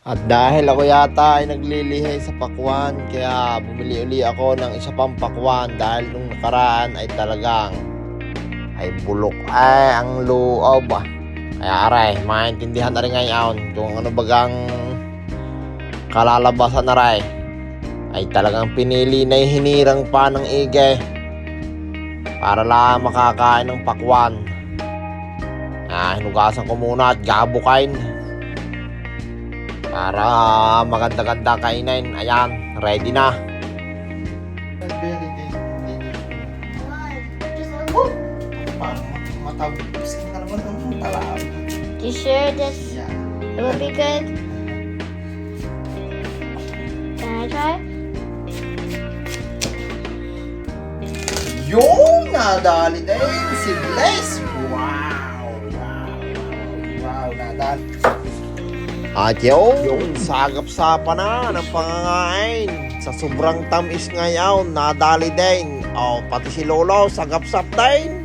At dahil ako yata ay naglilihi sa pakwan, kaya bumili uli ako ng isa pang pakwan dahil nung nakaraan ay talagang ay bulok ay ang loob. Kaya aray, maintindihan na rin ngayon kung ano bagang kalalabasan na rin. Ay talagang pinili na hinirang pa ng ige para lang makakain ng pakwan. Hinugasan ko muna at gabukain para maganda-ganda kainin. Ayan, ready na. You sure this it will be good? Can I try? Yung nadali din si Bless. Wow, nadali. At yung sagap-sapa na ng pangangain. Sa sobrang tamis ngayon, nadali din. Pati si Lolo, sagap-sap din.